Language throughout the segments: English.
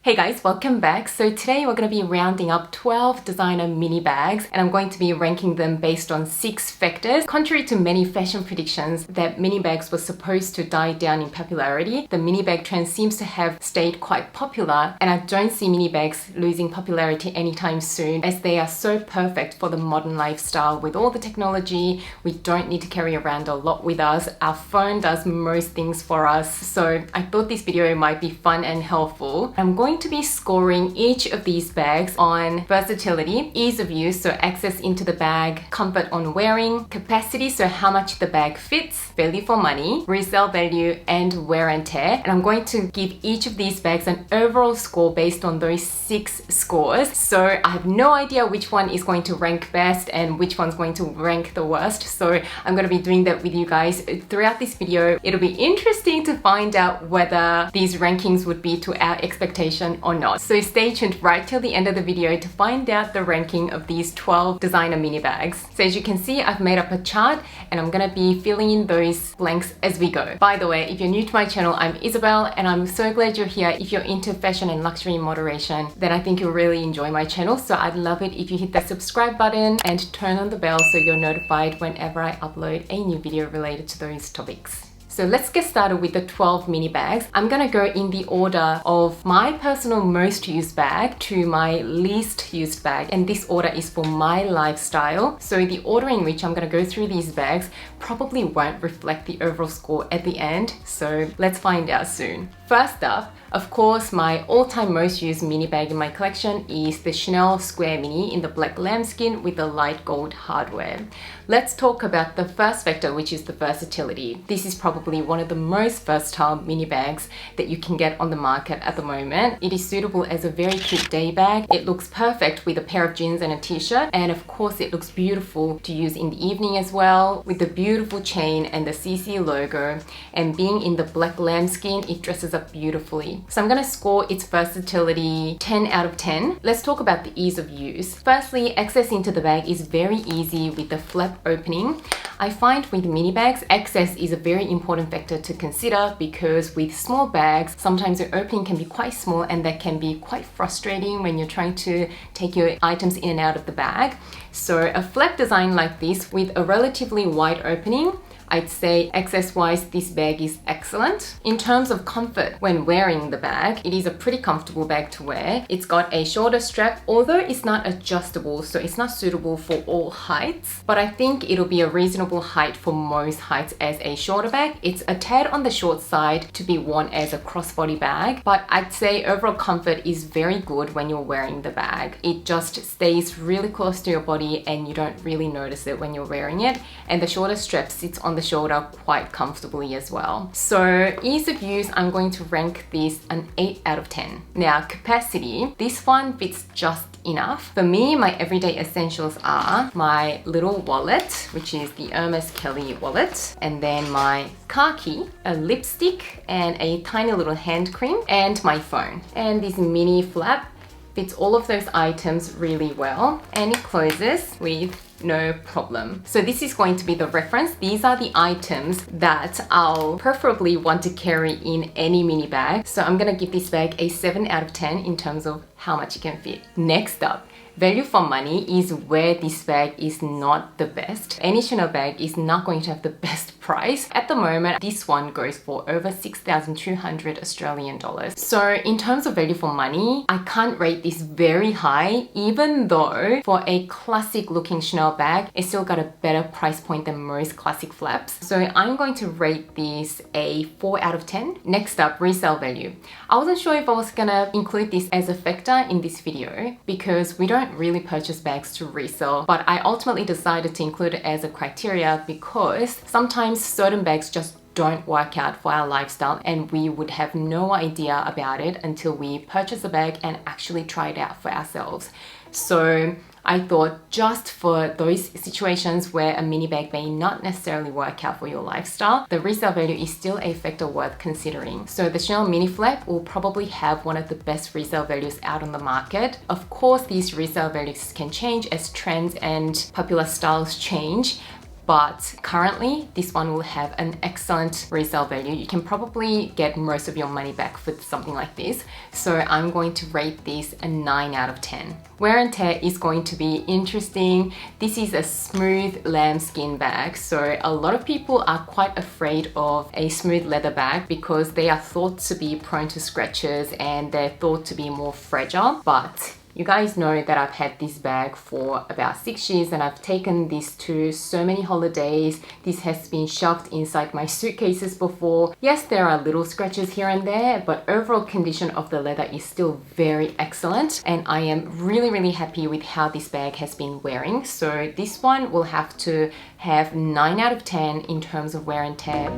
Hey guys, welcome back. So today we're going to be rounding up 12 designer mini bags and I'm going to be ranking them based on 6 factors. Contrary to many fashion predictions that mini bags were supposed to die down in popularity, the mini bag trend seems to have stayed quite popular and I don't see mini bags losing popularity anytime soon as they are so perfect for the modern lifestyle. With all the technology, we don't need to carry around a lot with us. Our phone does most things for us. So I thought this video might be fun and helpful. I'm going to be scoring each of these bags on versatility, ease of use, so access into the bag, comfort on wearing, capacity, so how much the bag fits, value for money, resale value, and wear and tear. And I'm going to give each of these bags an overall score based on those 6 scores. So I have no idea which one is going to rank best and which one's going to rank the worst. So I'm going to be doing that with you guys throughout this video. It'll be interesting to find out whether these rankings would be to our expectation or not. So stay tuned right till the end of the video to find out the ranking of these 12 designer mini bags. So as you can see, I've made up a chart and I'm gonna be filling in those blanks as we go. By the way, if you're new to my channel, I'm Isabelle and I'm so glad you're here. If you're into fashion and luxury in moderation, then I think you'll really enjoy my channel. So I'd love it if you hit that subscribe button and turn on the bell so you're notified whenever I upload a new video related to those topics. So let's get started with the 12 mini bags. I'm gonna go in the order of my personal most used bag to my least used bag. And this order is for my lifestyle. So the order in which I'm gonna go through these bags probably won't reflect the overall score at the end. So let's find out soon. First up, of course, my all-time most used mini bag in my collection is the Chanel Square Mini in the black lambskin with the light gold hardware. Let's talk about the first factor, which is the versatility. This is probably one of the most versatile mini bags that you can get on the market at the moment. It is suitable as a very cute day bag. It looks perfect with a pair of jeans and a t-shirt, and of course it looks beautiful to use in the evening as well with the beautiful chain and the CC logo, and being in the black lambskin, it dresses up beautifully. So I'm going to score its versatility 10 out of 10. Let's talk about the ease of use. Firstly, access into the bag is very easy with the flap opening. I find with mini bags, access is a very important factor to consider because with small bags, sometimes the opening can be quite small and that can be quite frustrating when you're trying to take your items in and out of the bag. So a flap design like this with a relatively wide opening, I'd say access-wise, this bag is excellent. In terms of comfort when wearing the bag, it is a pretty comfortable bag to wear. It's got a shoulder strap, although it's not adjustable, so it's not suitable for all heights, but I think it'll be a reasonable height for most heights as a shoulder bag. It's a tad on the short side to be worn as a crossbody bag, but I'd say overall comfort is very good when you're wearing the bag. It just stays really close to your body and you don't really notice it when you're wearing it, and the shoulder strap sits on the shoulder quite comfortably as well. So ease of use, I'm going to rank this an 8 out of 10. Now capacity, this one fits just enough. For me, my everyday essentials are my little wallet, which is the Hermès Kelly wallet, and then my car key, a lipstick, and a tiny little hand cream, and my phone. And this mini flap fits all of those items really well, and it closes with no problem. So this is going to be the reference. These are the items that I'll preferably want to carry in any mini bag. So I'm gonna give this bag a 7 out of 10 in terms of how much it can fit. Next up, value for money is where this bag is not the best. Any Chanel bag is not going to have the best price. At the moment, this one goes for over 6,200 Australian dollars. So in terms of value for money, I can't rate this very high, even though for a classic looking Chanel bag, it's still got a better price point than most classic flaps. So I'm going to rate this a 4 out of 10. Next up, resale value. I wasn't sure if I was gonna include this as a factor in this video because we don't really purchase bags to resell, but I ultimately decided to include it as a criteria because sometimes certain bags just don't work out for our lifestyle and we would have no idea about it until we purchase a bag and actually try it out for ourselves. So I thought just for those situations where a mini bag may not necessarily work out for your lifestyle, the resale value is still a factor worth considering. So the Chanel mini flap will probably have one of the best resale values out on the market. Of course, these resale values can change as trends and popular styles change, but currently this one will have an excellent resale value. You can probably get most of your money back for something like this. So I'm going to rate this a 9 out of 10. Wear and tear is going to be interesting. This is a smooth lambskin bag, so a lot of people are quite afraid of a smooth leather bag because they are thought to be prone to scratches and they're thought to be more fragile. But you guys know that I've had this bag for about 6 years and I've taken this to so many holidays. This has been shoved inside my suitcases before. Yes, there are little scratches here and there, but overall condition of the leather is still very excellent. And I am really happy with how this bag has been wearing. So this one will have to have 9 out of 10 in terms of wear and tear.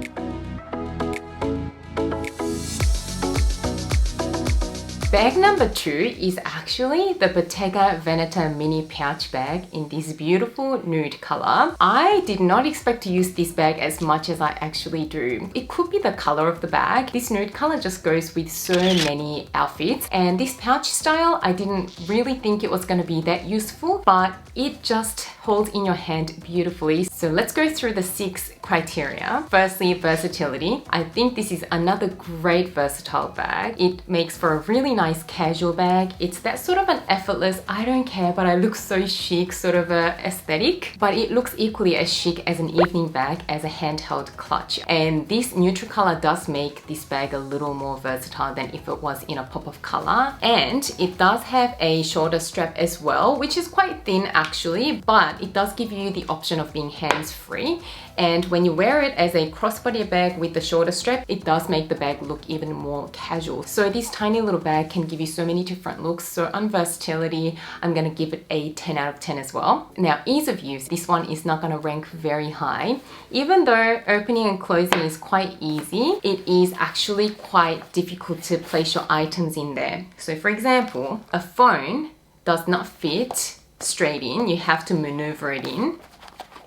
Bag number 2 is actually the Bottega Veneta mini pouch bag in this beautiful nude color. I did not expect to use this bag as much as I actually do. It could be the color of the bag. This nude color just goes with so many outfits, and this pouch style, I didn't really think it was going to be that useful, but it just holds in your hand beautifully. So let's go through the 6 criteria. Firstly, versatility. I think this is another great versatile bag. It makes for a really nice casual bag. It's that sort of an effortless, I don't care but I look so chic sort of a aesthetic, but it looks equally as chic as an evening bag as a handheld clutch. And this neutral color does make this bag a little more versatile than if it was in a pop of color. And it does have a shoulder strap as well, which is quite thin actually, but it does give you the option of being hands-free. And when you wear it as a crossbody bag with the shoulder strap, it does make the bag look even more casual. So this tiny little bag can give you so many different looks. So on versatility, I'm gonna give it a 10 out of 10 as well. Now, ease of use, this one is not gonna rank very high. Even though opening and closing is quite easy, it is actually quite difficult to place your items in there. So for example, a phone does not fit straight in, you have to maneuver it in.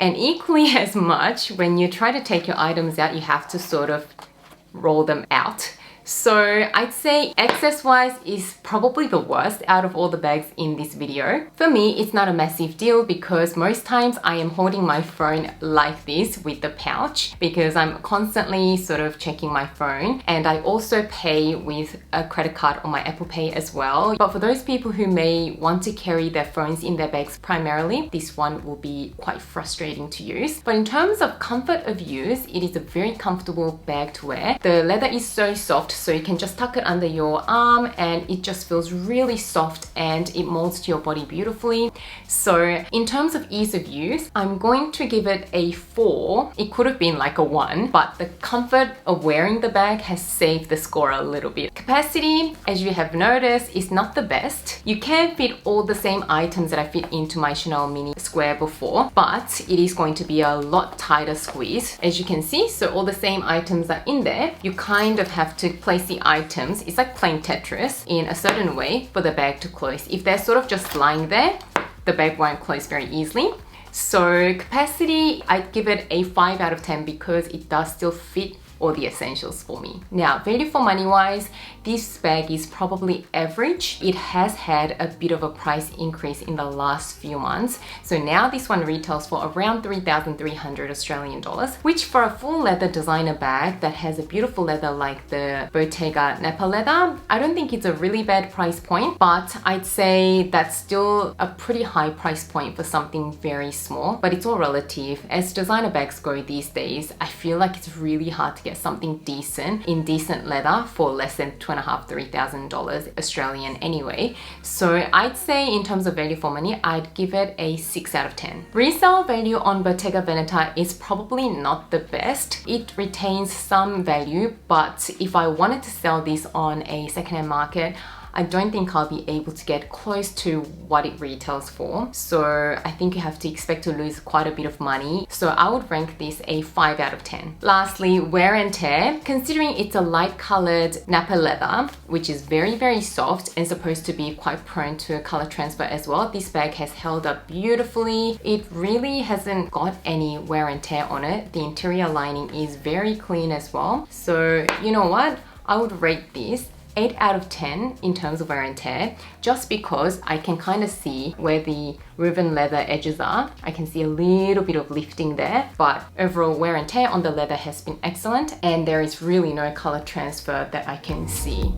And equally as much, when you try to take your items out, you have to sort of roll them out. So I'd say excess-wise is probably the worst out of all the bags in this video. For me, it's not a massive deal because most times I am holding my phone like this with the pouch because I'm constantly sort of checking my phone, and I also pay with a credit card on my Apple Pay as well. But for those people who may want to carry their phones in their bags primarily, this one will be quite frustrating to use. But in terms of comfort of use, it is a very comfortable bag to wear. The leather is so soft, so you can just tuck it under your arm and it just feels really soft and it molds to your body beautifully. So in terms of ease of use, I'm going to give it a 4. It could have been like a 1, but the comfort of wearing the bag has saved the score a little bit. Capacity, as you have noticed, is not the best. You can fit all the same items that I fit into my Chanel mini square before, but it is going to be a lot tighter squeeze, as you can see. So all the same items are in there. You kind of have to place the items, it's like playing Tetris, in a certain way for the bag to close. If they're sort of just lying there, the bag won't close very easily. So capacity, I'd give it a 5 out of 10 because it does still fit all the essentials for me. Now, value for money wise, this bag is probably average. It has had a bit of a price increase in the last few months. So now this one retails for around 3,300 Australian dollars, which for a full leather designer bag that has a beautiful leather like the Bottega Veneta leather, I don't think it's a really bad price point, but I'd say that's still a pretty high price point for something very small, but it's all relative. As designer bags go these days, I feel like it's really hard to get something decent in decent leather for less than $2,500-3,000 Australian anyway. So I'd say in terms of value for money, I'd give it a 6 out of 10. Resale value on Bottega Veneta is probably not the best. It retains some value, but if I wanted to sell this on a secondhand market, I don't think I'll be able to get close to what it retails for. So I think you have to expect to lose quite a bit of money. So I would rank this a 5 out of 10. Lastly, wear and tear. Considering it's a light colored nappa leather, which is very soft and supposed to be quite prone to color transfer as well, this bag has held up beautifully. It really hasn't got any wear and tear on it. The interior lining is very clean as well. So you know what? I would rate this 8 out of 10 in terms of wear and tear, just because I can kind of see where the woven leather edges are. I can see a little bit of lifting there, but overall wear and tear on the leather has been excellent, and there is really no color transfer that I can see.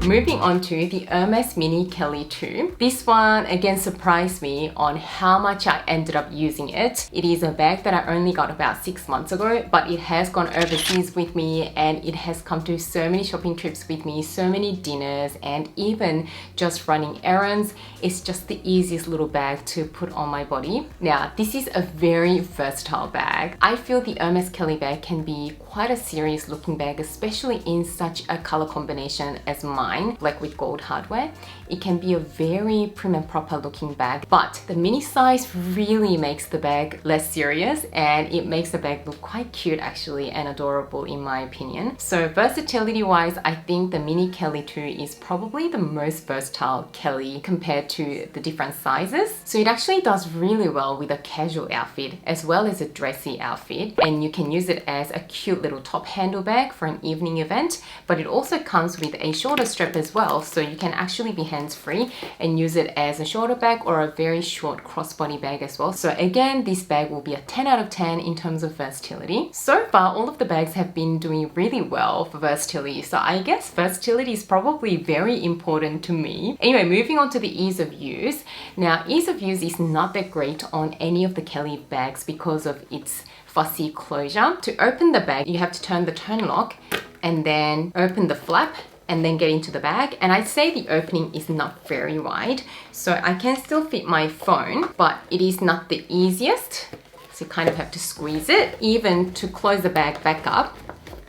Moving on to the Hermès Mini Kelly 2. This one again surprised me on how much I ended up using it. It is a bag that I only got about 6 months ago, but it has gone overseas with me and it has come to so many shopping trips with me, so many dinners, and even just running errands. It's just the easiest little bag to put on my body. Now, this is a very versatile bag. I feel the Hermès Kelly bag can be quite a serious looking bag, especially in such a color combination as mine, black with gold hardware. It can be a very prim and proper looking bag, but the mini size really makes the bag less serious, and it makes the bag look quite cute actually, and adorable in my opinion. So versatility wise, I think the Mini Kelly 2 is probably the most versatile Kelly compared to the different sizes. So it actually does really well with a casual outfit as well as a dressy outfit, and you can use it as a cute little top handle bag for an evening event, but it also comes with a shoulder strap as well, so you can actually be hands-free and use it as a shoulder bag or a very short crossbody bag as well. So again, this bag will be a 10 out of 10 in terms of versatility. So far, all of the bags have been doing really well for versatility, so I guess versatility is probably very important to me. Anyway, moving on to the ease of use. Now, ease of use is not that great on any of the Kelly bags because of its fussy closure. To open the bag, you have to turn the tone lock and then open the flap and then get into the bag. And I'd say the opening is not very wide, so I can still fit my phone, but it is not the easiest. So you kind of have to squeeze it. Even to close the bag back up,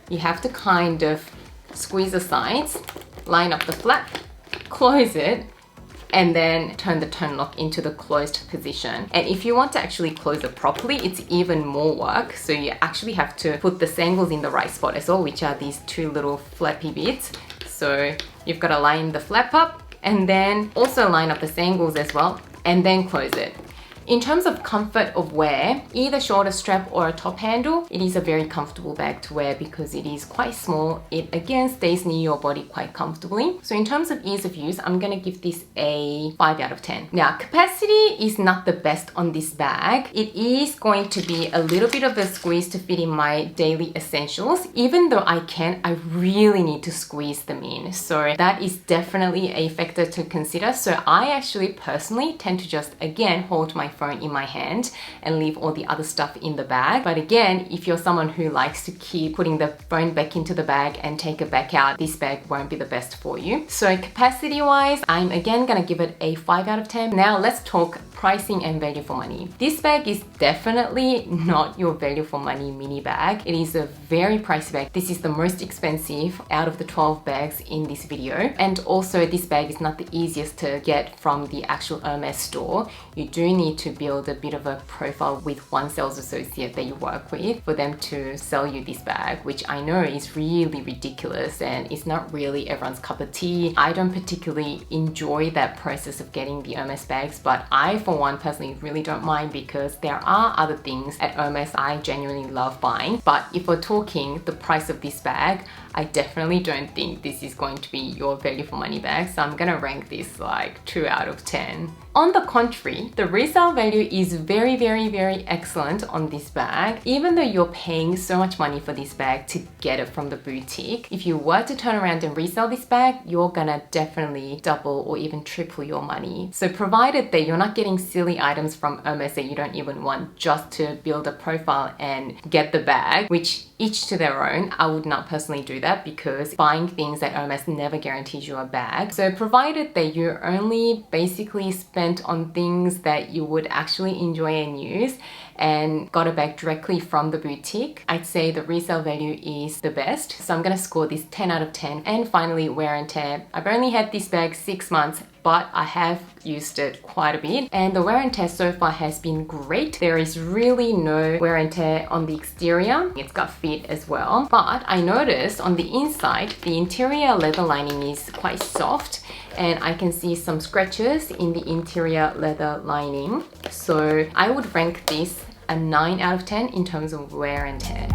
you have to kind of squeeze the sides, line up the flap, close it, and then turn the tone lock into the closed position. And if you want to actually close it properly, it's even more work. So you actually have to put the sangles in the right spot as well, which are these two little flappy bits. So you've got to line the flap up and then also line up the sangles as well, and then close it. In terms of comfort of wear, either shoulder strap or a top handle, it is a very comfortable bag to wear because it is quite small. It again stays near your body quite comfortably. So in terms of ease of use, I'm gonna give this a 5 out of 10. Now, capacity is not the best on this bag. It is going to be a little bit of a squeeze to fit in my daily essentials. Even though I really need to squeeze them in. So that is definitely a factor to consider. So I actually personally tend to just, again, hold my phone in my hand and leave all the other stuff in the bag. But again, if you're someone who likes to keep putting the phone back into the bag and take it back out, this bag won't be the best for you. So capacity wise, I'm again gonna give it a 5 out of 10. Now let's talk pricing and value for money. This bag is definitely not your value for money mini bag. It is a very pricey bag. This is the most expensive out of the 12 bags in this video. And also this bag is not the easiest to get from the actual Hermès store. You do need to build a bit of a profile with one sales associate that you work with for them to sell you this bag, which I know is really ridiculous and it's not really everyone's cup of tea. I don't particularly enjoy that process of getting the Hermès bags, but I for one personally really don't mind because there are other things at Hermès I genuinely love buying. But if we're talking the price of this bag, I definitely don't think this is going to be your value for money bag, so I'm gonna rank this like 2 out of 10. On the contrary, the resale value is very excellent on this bag. Even though you're paying so much money for this bag to get it from the boutique, if you were to turn around and resell this bag, you're gonna definitely double or even triple your money. So provided that you're not getting silly items from Hermès that you don't even want just to build a profile and get the bag, which each to their own, I would not personally do that because buying things at Hermès never guarantees you a bag. So provided that you only basically spend on things that you would actually enjoy and use and got a bag directly from the boutique, I'd say the resale value is the best. So I'm gonna score this 10 out of 10. And finally, wear and tear. I've only had this bag 6 months, but I have used it quite a bit and the wear and tear so far has been great. There is really no wear and tear on the exterior. It's got fit as well, but I noticed on the inside, the interior leather lining is quite soft and I can see some scratches in the interior leather lining. So I would rank this a 9 out of 10 in terms of wear and tear.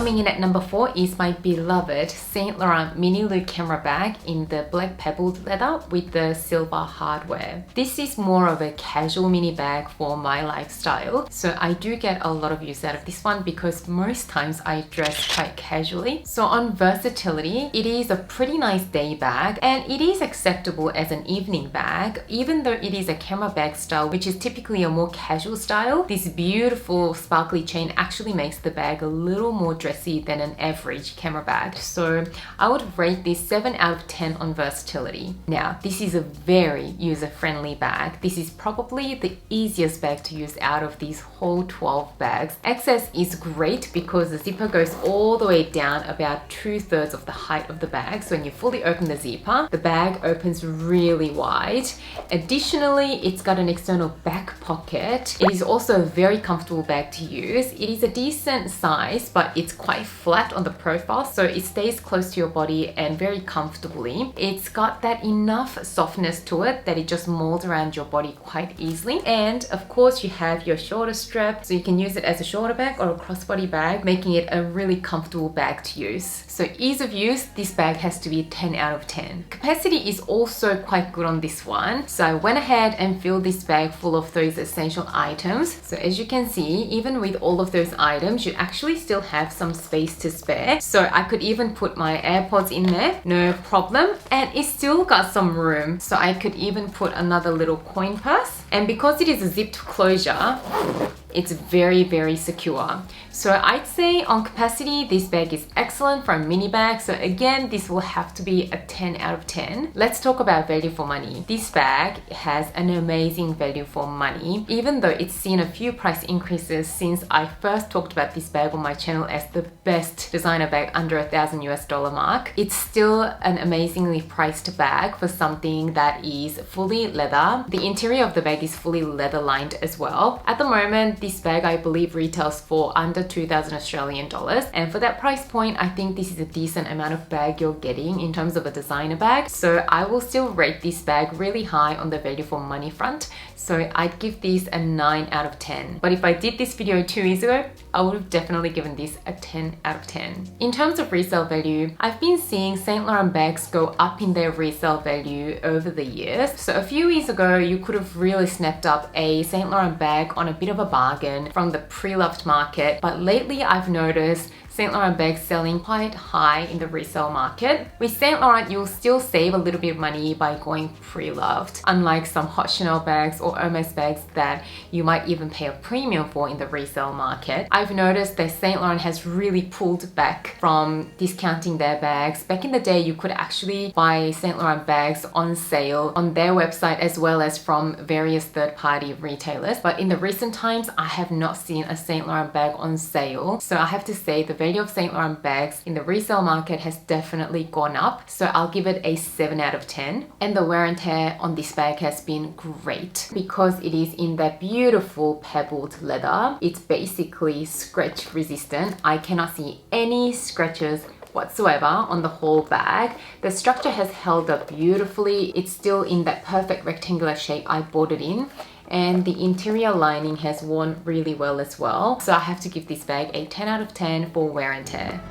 Coming in at number 4 is my beloved Saint Laurent mini loop camera bag in the black pebbled leather with the silver hardware. This is more of a casual mini bag for my lifestyle, so I do get a lot of use out of this one because most times I dress quite casually. So on versatility, it is a pretty nice day bag and it is acceptable as an evening bag, even though it is a camera bag style, which is typically a more casual style. This beautiful sparkly chain actually makes the bag a little more dressy than an average camera bag. So I would rate this 7 out of 10 on versatility. Now, this is a very user-friendly bag. This is probably the easiest bag to use out of these whole 12 bags. Access is great because the zipper goes all the way down about 2/3 of the height of the bag. So when you fully open the zipper, the bag opens really wide. Additionally, it's got an external back pocket. It is also a very comfortable bag to use. It is a decent size, but it's quite flat on the profile, so it stays close to your body and very comfortably. It's got that enough softness to it that it just molds around your body quite easily. And of course, you have your shoulder strap, so you can use it as a shoulder bag or a crossbody bag, making it a really comfortable bag to use. So ease of use, this bag has to be 10 out of 10. Capacity is also quite good on this one. So I went ahead and filled this bag full of those essential items. So as you can see, even with all of those items, you actually still have some space to spare. So I could even put my AirPods in there, no problem. And it still got some room. So I could even put another little coin purse. And because it is a zipped closure, it's very, very secure. So I'd say on capacity, this bag is excellent for a mini bag. So again, this will have to be a 10 out of 10. Let's talk about value for money. This bag has an amazing value for money. Even though it's seen a few price increases since I first talked about this bag on my channel as the best designer bag under $1,000 mark, it's still an amazingly priced bag for something that is fully leather. The interior of the bag is fully leather lined as well. At the moment, this bag I believe retails for under 2,000 Australian dollars, and for that price point I think this is a decent amount of bag you're getting in terms of a designer bag. So I will still rate this bag really high on the value for money front. So I'd give this a 9 out of 10. But if I did this video 2 years ago, I would have definitely given this a 10 out of 10. In terms of resale value, I've been seeing Saint Laurent bags go up in their resale value over the years. So a few years ago, you could have really snapped up a Saint Laurent bag on a bit of a bargain from the pre-loved market. But lately I've noticed Saint Laurent bags selling quite high in the resale market. With Saint Laurent, you'll still save a little bit of money by going pre-loved, unlike some hot Chanel bags or Hermès bags that you might even pay a premium for in the resale market. I've noticed that Saint Laurent has really pulled back from discounting their bags. Back in the day, you could actually buy Saint Laurent bags on sale on their website as well as from various third-party retailers. But in the recent times, I have not seen a Saint Laurent bag on sale. So I have to say the value of Saint Laurent bags in the resale market has definitely gone up. So I'll give it a 7 out of 10. And the wear and tear on this bag has been great because it is in that beautiful pebbled leather. It's basically scratch resistant. I cannot see any scratches whatsoever on the whole bag. The structure has held up beautifully. It's still in that perfect rectangular shape I bought it in. And the interior lining has worn really well as well. So I have to give this bag a 10 out of 10 for wear and tear.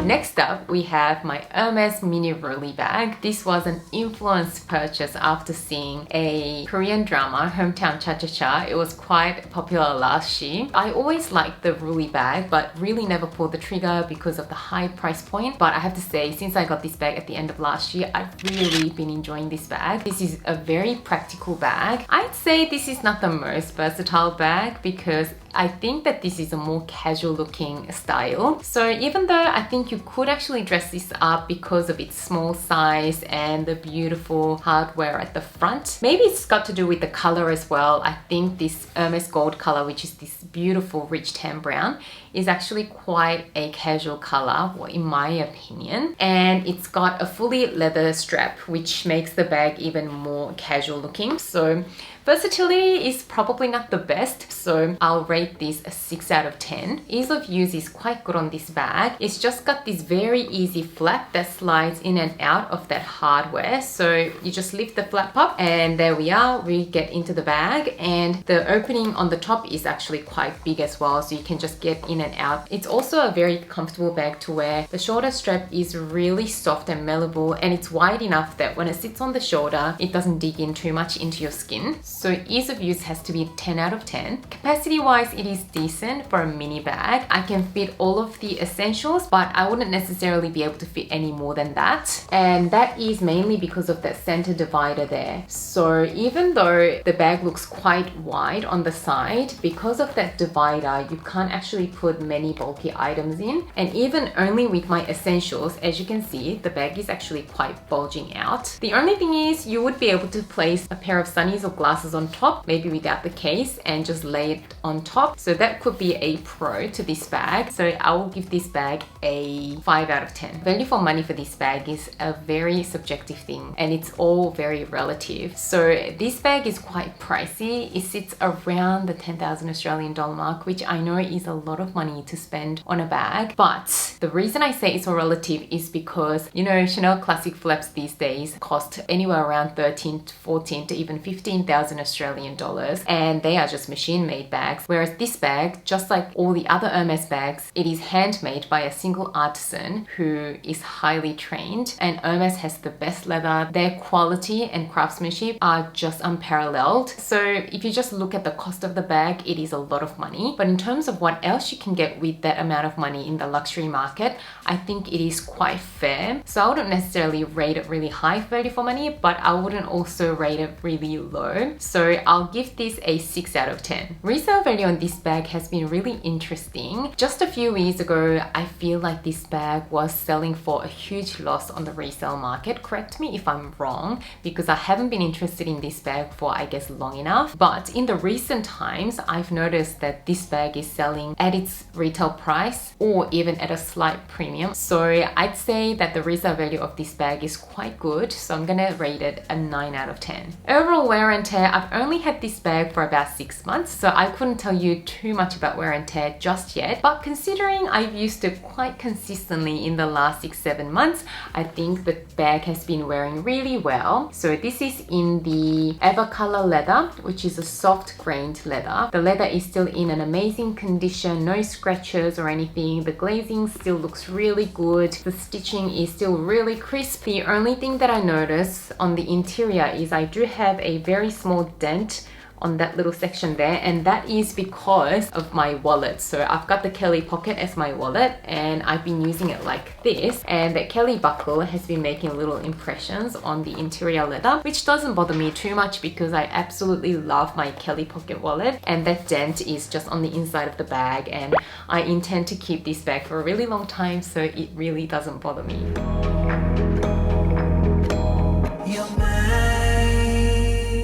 Next up, we have my Hermès mini Roulis bag. This was an influenced purchase after seeing a Korean drama, Hometown Cha-Cha-Cha. It was quite popular last year. I always liked the Roulis bag, but really never pulled the trigger because of the high price point. But I have to say, since I got this bag at the end of last year, I've really been enjoying this bag. This is a very practical bag. I'd say this is not the most versatile bag because I think that this is a more casual looking style. So even though I think you could actually dress this up because of its small size and the beautiful hardware at the front, maybe it's got to do with the color as well. I think this Hermès gold color, which is this beautiful rich tan brown, is actually quite a casual color, in my opinion. And it's got a fully leather strap, which makes the bag even more casual looking. So versatility is probably not the best, so I'll rate this a 6 out of 10. Ease of use is quite good on this bag. It's just got this very easy flap that slides in and out of that hardware. So you just lift the flap up and there we are, we get into the bag, and the opening on the top is actually quite big as well, so you can just get in and out. It's also a very comfortable bag to wear. The shoulder strap is really soft and malleable, and it's wide enough that when it sits on the shoulder, it doesn't dig in too much into your skin. So ease of use has to be 10 out of 10. Capacity wise, it is decent for a mini bag. I can fit all of the essentials, but I wouldn't necessarily be able to fit any more than that. And that is mainly because of that center divider there. So even though the bag looks quite wide on the side, because of that divider, you can't actually put many bulky items in. And even only with my essentials, as you can see, the bag is actually quite bulging out. The only thing is you would be able to place a pair of sunnies or glasses on top, maybe without the case, and just lay it on top. So that could be a pro to this bag. So I will give this bag a 5 out of 10. Value for money for this bag is a very subjective thing, and it's all very relative. So this bag is quite pricey. It sits around the 10,000 Australian dollar mark, which I know is a lot of money to spend on a bag. But the reason I say it's all relative is because, you know, Chanel classic flaps these days cost anywhere around 13 to 14 to even 15,000 Australian dollars, and they are just machine made bags. Whereas this bag, just like all the other Hermès bags, it is handmade by a single artisan who is highly trained, and Hermès has the best leather. Their quality and craftsmanship are just unparalleled. So if you just look at the cost of the bag, it is a lot of money. But in terms of what else you can get with that amount of money in the luxury market, I think it is quite fair. So I wouldn't necessarily rate it really high value for money, but I wouldn't also rate it really low. So I'll give this a 6 out of 10. Resale value on this bag has been really interesting. Just a few years ago, I feel like this bag was selling for a huge loss on the resale market. Correct me if I'm wrong, because I haven't been interested in this bag for, I guess, long enough. But in the recent times, I've noticed that this bag is selling at its retail price or even at a slight premium. So I'd say that the resale value of this bag is quite good. So I'm gonna rate it a 9 out of 10. Overall wear and tear, I've only had this bag for about 6 months, so I couldn't tell you too much about wear and tear just yet. But considering I've used it quite consistently in the last 6-7 months, I think the bag has been wearing really well. So this is in the Evercolor leather, which is a soft grained leather. The leather is still in an amazing condition, no scratches or anything. The glazing still looks really good. The stitching is still really crisp. The only thing that I notice on the interior is I do have a very small dent on that little section there, and that is because of my wallet. So I've got the Kelly pocket as my wallet, and I've been using it like this, and that Kelly buckle has been making little impressions on the interior leather, which doesn't bother me too much because I absolutely love my Kelly pocket wallet, and that dent is just on the inside of the bag, and I intend to keep this bag for a really long time, so it really doesn't bother me.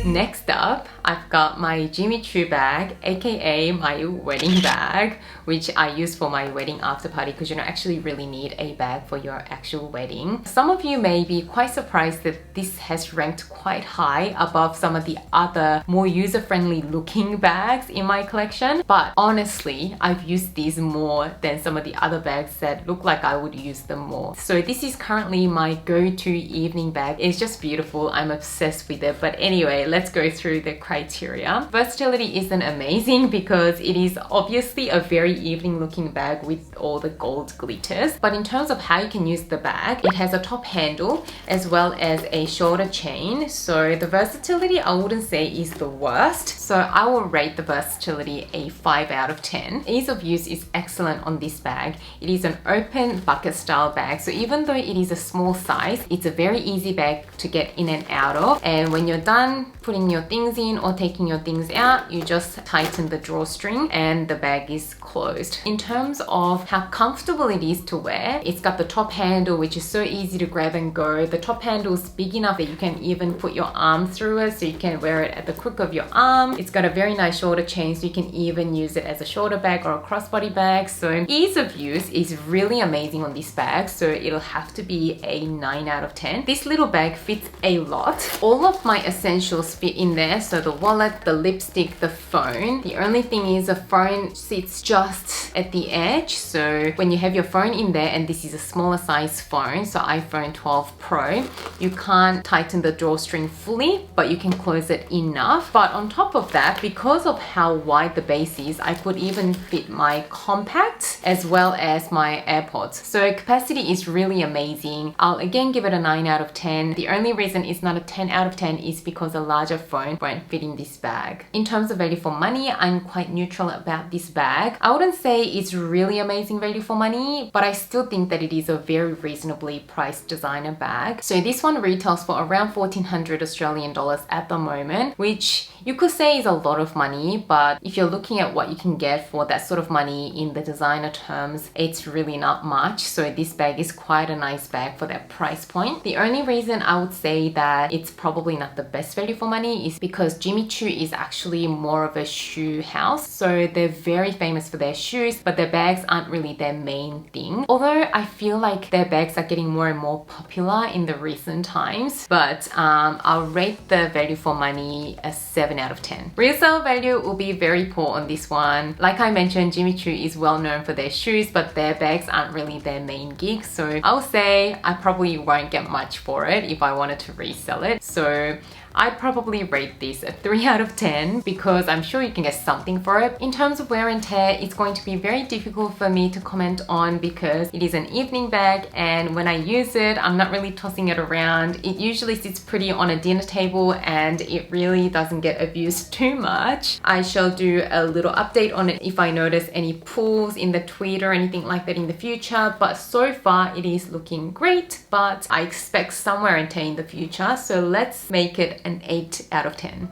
Next up, I've got my Jimmy Choo bag, aka my wedding bag, which I use for my wedding after party because you don't actually really need a bag for your actual wedding. Some of you may be quite surprised that this has ranked quite high above some of the other more user-friendly looking bags in my collection, but honestly, I've used these more than some of the other bags that look like I would use them more. So this is currently my go-to evening bag. It's just beautiful. I'm obsessed with it. But anyway, let's go through the criteria. Versatility isn't amazing because it is obviously a very evening looking bag with all the gold glitters. But in terms of how you can use the bag, it has a top handle as well as a shoulder chain. So the versatility I wouldn't say is the worst. So I will rate the versatility a 5 out of 10. Ease of use is excellent on this bag. It is an open bucket style bag. So even though it is a small size, it's a very easy bag to get in and out of. And when you're done putting your things in or taking your things out, you just tighten the drawstring and the bag is closed. In terms of how comfortable it is to wear, it's got the top handle, which is so easy to grab and go. The top handle is big enough that you can even put your arm through it, so you can wear it at the crook of your arm. It's got a very nice shoulder chain, so you can even use it as a shoulder bag or a crossbody bag. So ease of use is really amazing on this bag, so it'll have to be a 9 out of 10. This little bag fits a lot. All of my essentials fit in there, so the wallet, the lipstick, the phone. The only thing is the phone sits just at the edge, so when you have your phone in there, and this is a smaller size phone, so iPhone 12 Pro, you can't tighten the drawstring fully, but you can close it enough. But on top of that, because of how wide the base is, I could even fit my compact as well as my AirPods. So capacity is really amazing. I'll again give it a 9 out of 10. The only reason it's not a 10 out of 10 is because a larger phone won't fit in this bag. In terms of value for money, I'm quite neutral about this bag. I wouldn't say it's really amazing value for money, but I still think that it is a very reasonably priced designer bag. So this one retails for around 1400 Australian dollars at the moment, which you could say is a lot of money, but if you're looking at what you can get for that sort of money in the designer terms, it's really not much. So this bag is quite a nice bag for that price point. The only reason I would say that it's probably not the best value for money is because Jimmy Choo is actually more of a shoe house. So they're very famous for their shoes, but their bags aren't really their main thing. Although I feel like their bags are getting more and more popular in the recent times, but I'll rate the value for money a 7 out of 10. Resale value will be very poor on this one. Like I mentioned, Jimmy Choo is well known for their shoes, but their bags aren't really their main gig. So I'll say I probably won't get much for it if I wanted to resell it. So I'd probably rate this a 3 out of 10 because I'm sure you can get something for it. In terms of wear and tear, it's going to be very difficult for me to comment on because it is an evening bag, and when I use it, I'm not really tossing it around. It usually sits pretty on a dinner table and it really doesn't get abused too much. I shall do a little update on it if I notice any pulls in the tweed or anything like that in the future, but so far it is looking great, but I expect some wear and tear in the future, so let's make it an 8 out of 10.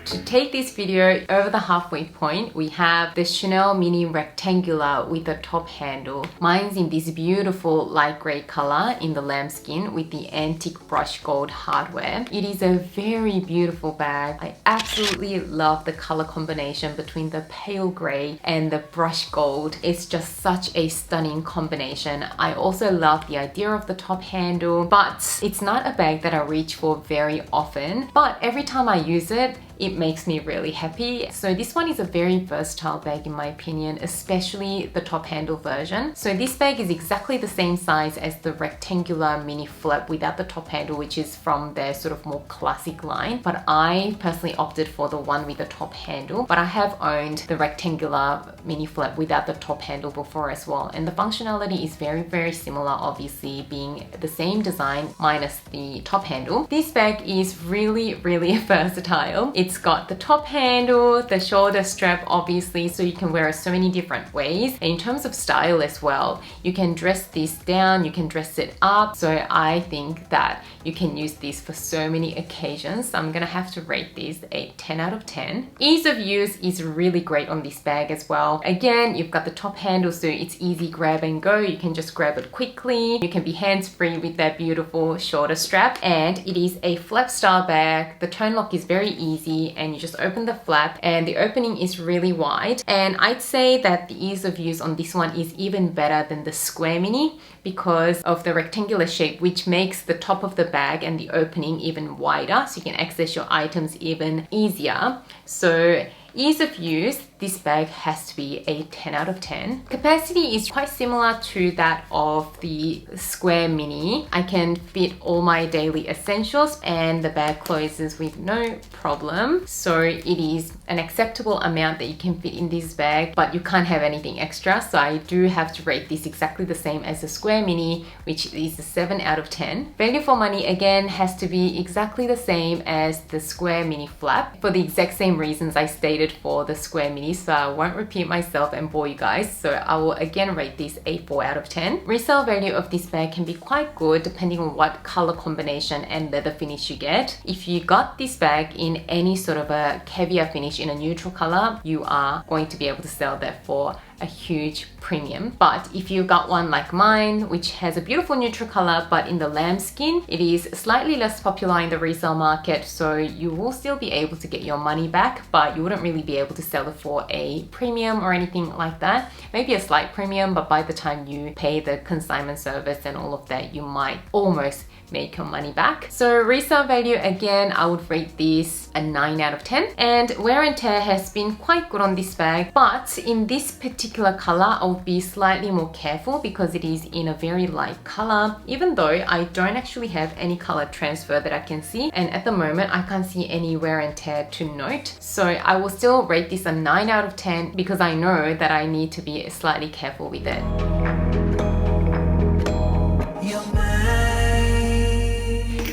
To take this video over the halfway point, we have the Chanel Mini Rectangular with a top handle. Mine's in this beautiful light grey color in the lambskin with the antique brush gold hardware. It is a very beautiful bag. I absolutely love the color combination between the pale grey and the brush gold. It's just such a stunning combination. I also love the idea of the top handle, but it's not a bag that I reach for very often. But every time I use it, it makes me really happy. So this one is a very versatile bag in my opinion, especially the top handle version. So this bag is exactly the same size as the rectangular mini flap without the top handle, which is from their sort of more classic line. But I personally opted for the one with the top handle, but I have owned the rectangular mini flap without the top handle before as well. And the functionality is very, very similar, obviously being the same design minus the top handle. This bag is really, really versatile. It's got the top handle, the shoulder strap obviously, so you can wear it so many different ways. And in terms of style as well, you can dress this down, you can dress it up. So I think that you can use this for so many occasions. So I'm gonna have to rate this a 10 out of 10. Ease of use is really great on this bag as well. Again, you've got the top handle, so it's easy grab and go. You can just grab it quickly. You can be hands-free with that beautiful shoulder strap. And it is a flap style bag. The tone lock is very easy, and you just open the flap and the opening is really wide. And I'd say that the ease of use on this one is even better than the square mini because of the rectangular shape, which makes the top of the bag and the opening even wider, so you can access your items even easier. So ease of use, this bag has to be a 10 out of 10. Capacity is quite similar to that of the square mini. I can fit all my daily essentials and the bag closes with no problem. So it is an acceptable amount that you can fit in this bag, but you can't have anything extra. So I do have to rate this exactly the same as the square mini, which is a 7 out of 10. Value for money again has to be exactly the same as the square mini flap for the exact same reasons I stated for the square mini already, so I won't repeat myself and bore you guys. So I will again rate this a 4 out of 10. Resale value of this bag can be quite good depending on what color combination and leather finish you get. If you got this bag in any sort of a caviar finish in a neutral color, you are going to be able to sell that for a huge premium. But if you got one like mine, which has a beautiful neutral color but in the lambskin, it is slightly less popular in the resale market, so you will still be able to get your money back, but you wouldn't really be able to sell it for a premium or anything like that. Maybe a slight premium, but by the time you pay the consignment service and all of that, you might almost make your money back. So resale value, again, I would rate this a 9 out of 10. And wear and tear has been quite good on this bag, but in this particular color, I would be slightly more careful because it is in a very light color, even though I don't actually have any color transfer that I can see. And at the moment, I can't see any wear and tear to note. So I will still rate this a 9 out of 10 because I know that I need to be slightly careful with it.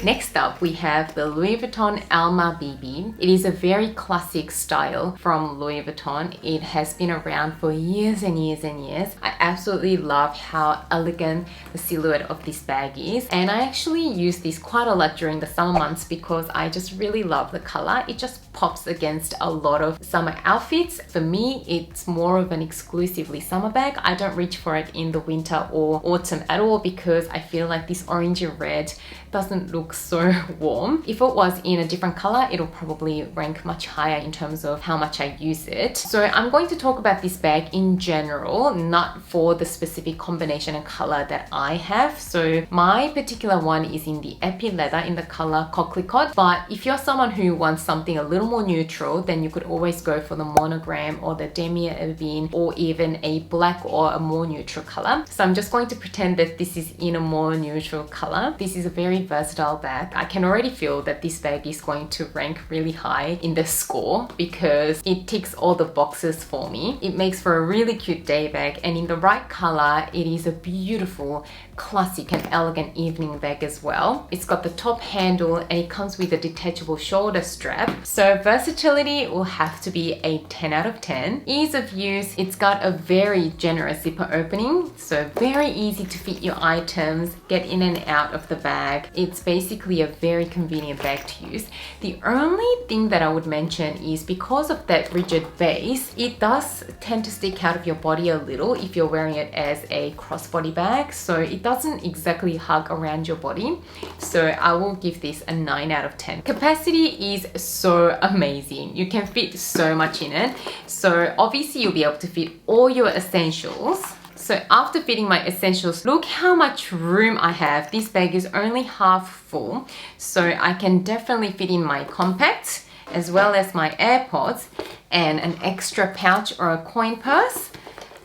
Next up, we have the Louis Vuitton Alma BB. It is a very classic style from Louis Vuitton. It has been around for years and years and years. I absolutely love how elegant the silhouette of this bag is. And I actually use this quite a lot during the summer months because I just really love the color. It just pops against a lot of summer outfits. For me, it's more of an exclusively summer bag. I don't reach for it in the winter or autumn at all because I feel like this orange and red doesn't look so warm. If it was in a different color, it'll probably rank much higher in terms of how much I use it. So I'm going to talk about this bag in general, not for the specific combination and color that I have. So my particular one is in the epi leather in the color Coquelicot. But if you're someone who wants something a little more neutral, then you could always go for the monogram or the demi Evelyn or even a black or a more neutral color. So I'm just going to pretend that this is in a more neutral color. This is a very versatile bag. I can already feel that this bag is going to rank really high in the score because it ticks all the boxes for me. It makes for a really cute day bag, and in the right color, it is a beautiful, classic and elegant evening bag as well. It's got the top handle and it comes with a detachable shoulder strap. So versatility will have to be a 10 out of 10. Ease of use, it's got a very generous zipper opening, so very easy to fit your items, get in and out of the bag. It's basically a very convenient bag to use. The only thing that I would mention is because of that rigid base, it does tend to stick out of your body a little if you're wearing it as a crossbody bag. So it doesn't exactly hug around your body. So I will give this a 9 out of 10. Capacity is so amazing. You can fit so much in it. So obviously you'll be able to fit all your essentials. So after fitting my essentials, look how much room I have. This bag is only half full. So I can definitely fit in my compacts as well as my AirPods and an extra pouch or a coin purse.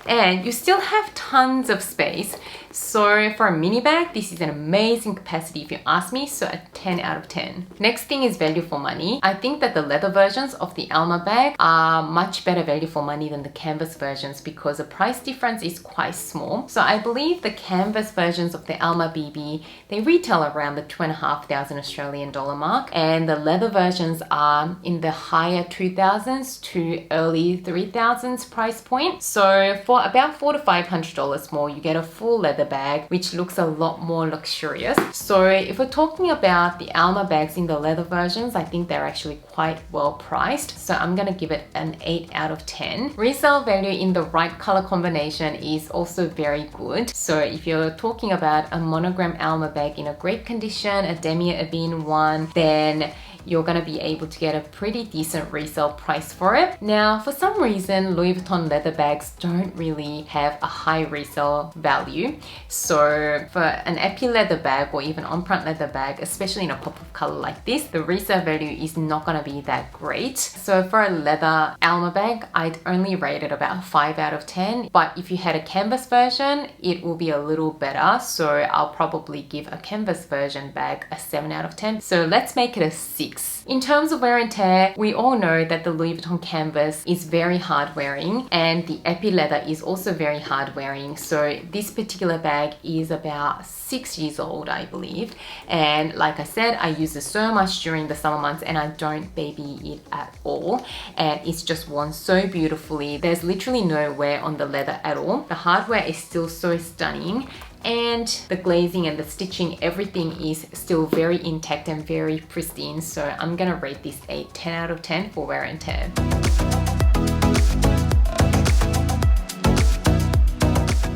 And you still have tons of space. So for a mini bag, this is an amazing capacity if you ask me, so a 10 out of 10. Next thing is value for money. I think that the leather versions of the Alma bag are much better value for money than the canvas versions because the price difference is quite small. So I believe the canvas versions of the Alma BB, they retail around the 2,500 Australian dollar mark, and the leather versions are in the higher 2,000s to early 3,000s price point. So for about $400 to $500 more, you get a full leather bag, which looks a lot more luxurious. So if we're talking about the Alma bags in the leather versions, I think they're actually quite well priced. So I'm gonna give it an 8 out of 10. Resale value in the right color combination is also very good. So if you're talking about a monogram Alma bag in a great condition, a demi Evelyn one, then you're going to be able to get a pretty decent resale price for it. Now, for some reason, Louis Vuitton leather bags don't really have a high resale value. So for an epi leather bag or even on-front leather bag, especially in a pop of color like this, the resale value is not going to be that great. So for a leather Alma bag, I'd only rate it about 5 out of 10. But if you had a canvas version, it will be a little better. So I'll probably give a canvas version bag a 7 out of 10. So let's make it a 6. 6. In terms of wear and tear, we all know that the Louis Vuitton canvas is very hard wearing and the epi leather is also very hard wearing. So this particular bag is about 6 years old, I believe. And like I said, I use it so much during the summer months and I don't baby it at all. And it's just worn so beautifully. There's literally no wear on the leather at all. The hardware is still so stunning. And the glazing and the stitching, everything is still very intact and very pristine. So I'm gonna rate this a 10 out of 10 for wear and tear.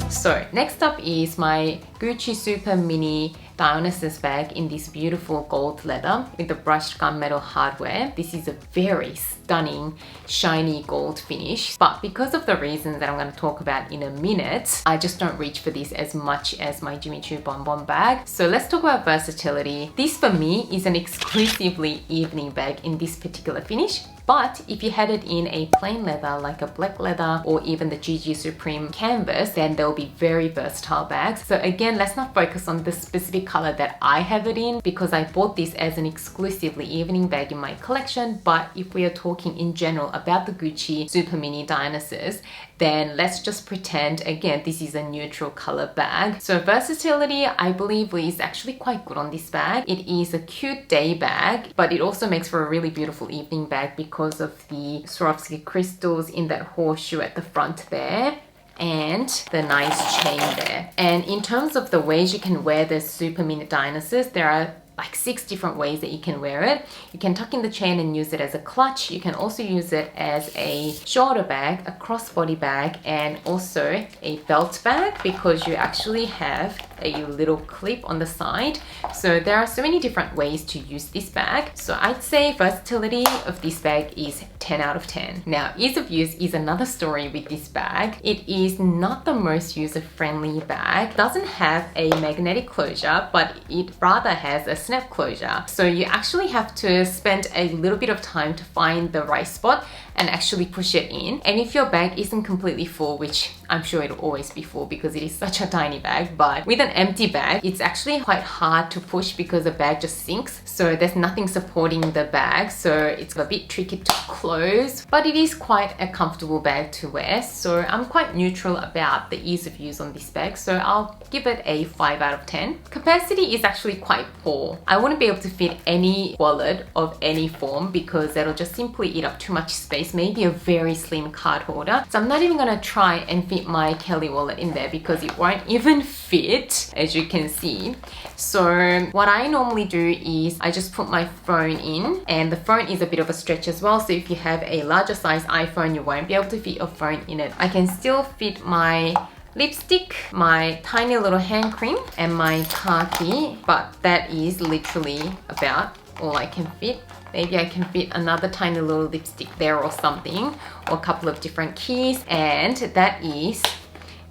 So next up is my Gucci Super Mini Dionysus bag in this beautiful gold leather with the brushed gunmetal hardware. This is a very stunning shiny gold finish, but because of the reasons that I'm going to talk about in a minute, I just don't reach for this as much as my Jimmy Choo Bonbon bag. So let's talk about versatility. This for me is an exclusively evening bag in this particular finish. But if you had it in a plain leather like a black leather or even the GG Supreme canvas, then they'll be very versatile bags. So again, let's not focus on the specific color that I have it in because I bought this as an exclusively evening bag in my collection. But if we are talking in general about the Gucci Super Mini Dionysus, then let's just pretend again this is a neutral color bag. So versatility, I believe, is actually quite good on this bag. It is a cute day bag, but it also makes for a really beautiful evening bag because of the Swarovski crystals in that horseshoe at the front there and the nice chain there. And in terms of the ways you can wear this Super Mini Dionysus, there are like 6 different ways that you can wear it. You can tuck in the chain and use it as a clutch. You can also use it as a shoulder bag, a crossbody bag, and also a belt bag because you actually have a little clip on the side. So there are so many different ways to use this bag. So I'd say versatility of this bag is 10 out of 10. Now, ease of use is another story with this bag. It is not the most user-friendly bag. It doesn't have a magnetic closure, but it rather has a snap closure. So you actually have to spend a little bit of time to find the right spot and actually push it in. And if your bag isn't completely full, which I'm sure it'll always be full because it is such a tiny bag, but with an empty bag, it's actually quite hard to push because the bag just sinks. So there's nothing supporting the bag. So it's a bit tricky to close, but it is quite a comfortable bag to wear. So I'm quite neutral about the ease of use on this bag. So I'll give it a 5 out of 10. Capacity is actually quite poor. I wouldn't be able to fit any wallet of any form because that'll just simply eat up too much space, maybe a very slim card holder. So I'm not even gonna try and fit my Kelly wallet in there because it won't even fit, as you can see. So what I normally do is I just put my phone in, and the phone is a bit of a stretch as well. So if you have a larger size iPhone, you won't be able to fit your phone in it. I can still fit my lipstick, my tiny little hand cream, and my car key, but that is literally about all I can fit. Maybe I can fit another tiny little lipstick there or something, or a couple of different keys, and that is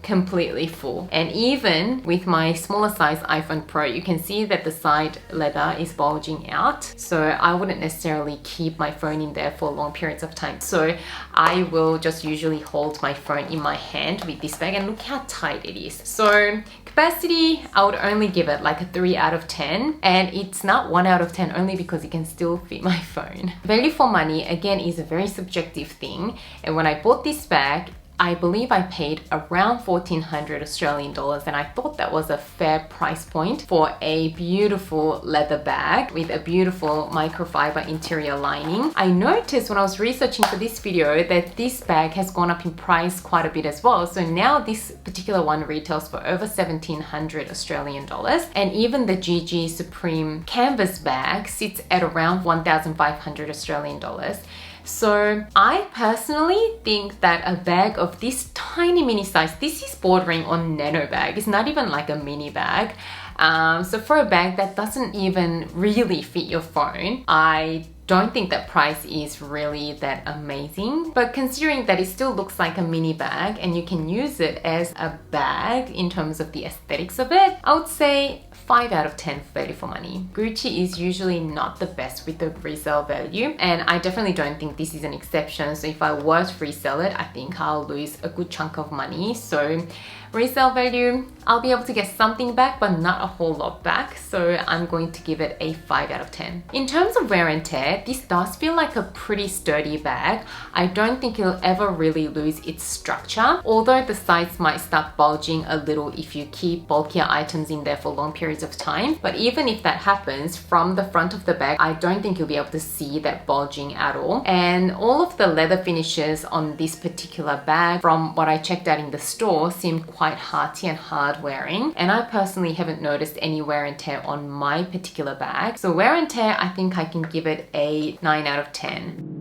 completely full. And even with my smaller size iPhone Pro, you can see that the side leather is bulging out. So I wouldn't necessarily keep my phone in there for long periods of time. So I will just usually hold my phone in my hand with this bag, and look how tight it is. So capacity, I would only give it like a 3 out of 10, and it's not 1 out of 10 only because it can still fit my phone. Value for money, again, is a very subjective thing. And when I bought this bag, I believe I paid around 1,400 Australian dollars, and I thought that was a fair price point for a beautiful leather bag with a beautiful microfiber interior lining. I noticed when I was researching for this video that this bag has gone up in price quite a bit as well. So now this particular one retails for over 1,700 Australian dollars, and even the GG Supreme canvas bag sits at around 1,500 Australian dollars. So I personally think that a bag of this tiny mini size, this is bordering on nano bag. It's not even like a mini bag. So for a bag that doesn't even really fit your phone, I don't think that price is really that amazing. But considering that it still looks like a mini bag and you can use it as a bag in terms of the aesthetics of it, I would say 5 out of 10 value for money. Gucci is usually not the best with the resale value, and I definitely don't think this is an exception. So if I were to resell it, I think I'll lose a good chunk of money. So Resale value, I'll be able to get something back, but not a whole lot back. So I'm going to give it a 5 out of 10. In terms of wear and tear, this does feel like a pretty sturdy bag. I don't think it'll ever really lose its structure, although the sides might start bulging a little if you keep bulkier items in there for long periods of time. But even if that happens, from the front of the bag, I don't think you'll be able to see that bulging at all. And all of the leather finishes on this particular bag, from what I checked out in the store, seemed quite hearty and hard wearing. And I personally haven't noticed any wear and tear on my particular bag. So wear and tear, I think I can give it a 9 out of 10.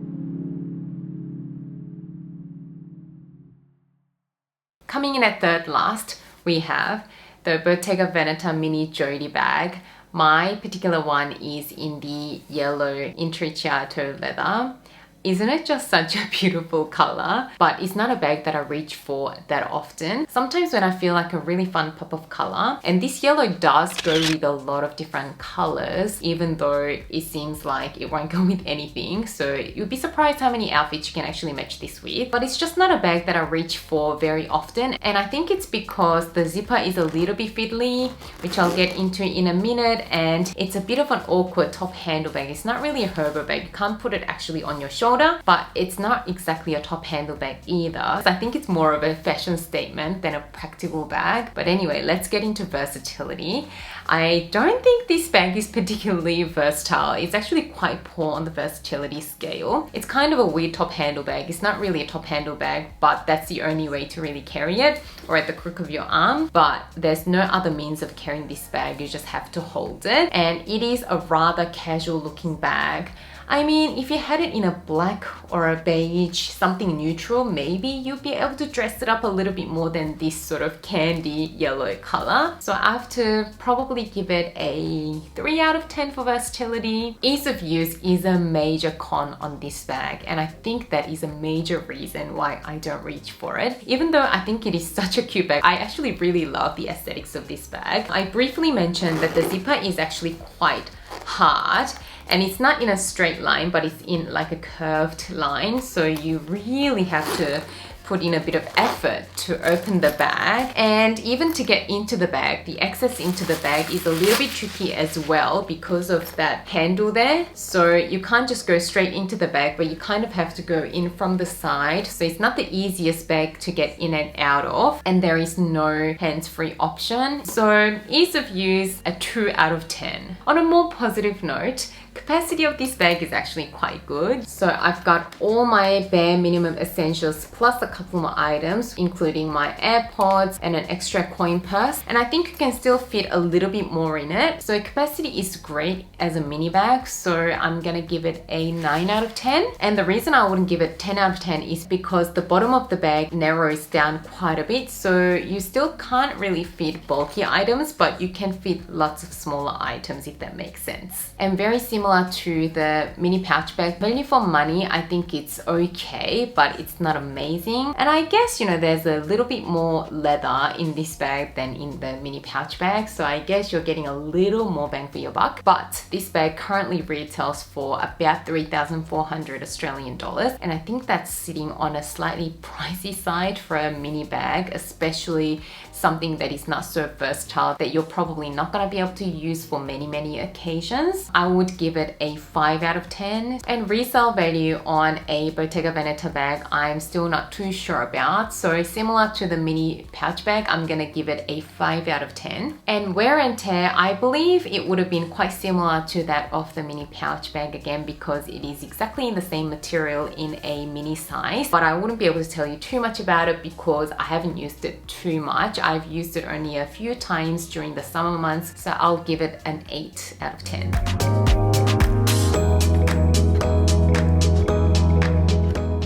Coming in at third last, we have the Bottega Veneta mini Jodie bag. My particular one is in the yellow intrecciato leather. Isn't it just such a beautiful color? But it's not a bag that I reach for that often. Sometimes when I feel like a really fun pop of color, and this yellow does go with a lot of different colors, even though it seems like it won't go with anything. So you'll be surprised how many outfits you can actually match this with. But it's just not a bag that I reach for very often. And I think it's because the zipper is a little bit fiddly, which I'll get into in a minute. And it's a bit of an awkward top handle bag. It's not really a herbo bag. You can't put it actually on your shoulder, but it's not exactly a top handle bag either. So I think it's more of a fashion statement than a practical bag. But anyway, let's get into versatility. I don't think this bag is particularly versatile. It's actually quite poor on the versatility scale. It's kind of a weird top handle bag. It's not really a top handle bag, but that's the only way to really carry it, or at the crook of your arm. But there's no other means of carrying this bag. You just have to hold it. And it is a rather casual looking bag. I mean, if you had it in a black or a beige, something neutral, maybe you'd be able to dress it up a little bit more than this sort of candy yellow color. So I have to probably give it a 3 out of 10 for versatility. Ease of use is a major con on this bag, and I think that is a major reason why I don't reach for it. Even though I think it is such a cute bag, I actually really love the aesthetics of this bag. I briefly mentioned that the zipper is actually quite hard. And it's not in a straight line, but it's in like a curved line. So you really have to put in a bit of effort to open the bag, and even to get into the bag, the access into the bag is a little bit tricky as well because of that handle there. So you can't just go straight into the bag, but you kind of have to go in from the side. So it's not the easiest bag to get in and out of, and there is no hands-free option. So ease of use, a 2 out of 10. On a more positive note, capacity of this bag is actually quite good. So I've got all my bare minimum essentials plus a couple more items, including my AirPods and an extra coin purse. And I think you can still fit a little bit more in it. So capacity is great as a mini bag. So I'm gonna give it a 9 out of 10. And the reason I wouldn't give it 10 out of 10 is because the bottom of the bag narrows down quite a bit. So you still can't really fit bulky items, but you can fit lots of smaller items, if that makes sense. And very similar to the mini pouch bag, value for money, I think it's okay, but it's not amazing. And I guess, you know, there's a little bit more leather in this bag than in the mini pouch bag. So I guess you're getting a little more bang for your buck. But this bag currently retails for about 3,400 Australian dollars. And I think that's sitting on a slightly pricey side for a mini bag, especially something that is not so versatile that you're probably not going to be able to use for many occasions. I would give it a 5 out of 10. And resale value on a Bottega Veneta bag, I'm still not too sure about. So similar to the mini pouch bag, I'm gonna give it a 5 out of 10. And wear and tear, I believe it would have been quite similar to that of the mini pouch bag again, because it is exactly in the same material in a mini size. But I wouldn't be able to tell you too much about it because I haven't used it too much. I've used it only a few times during the summer months, so I'll give it an 8 out of 10.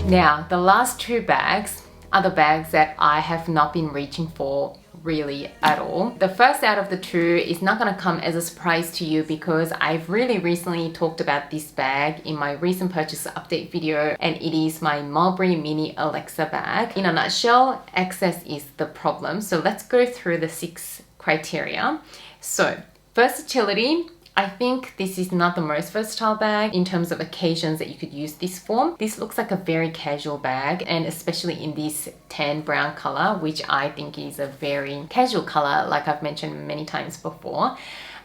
Now, the last two bags are the bags that I have not been reaching for really at all. The first out of the two is not going to come as a surprise to you because I've really recently talked about this bag in my recent purchase update video, and it is my Mulberry mini Alexa bag. In a nutshell, access is the problem. So let's go through the 6 criteria. So versatility, I think this is not the most versatile bag in terms of occasions that you could use this for. This looks like a very casual bag, and especially in this tan brown color, which I think is a very casual color, like I've mentioned many times before.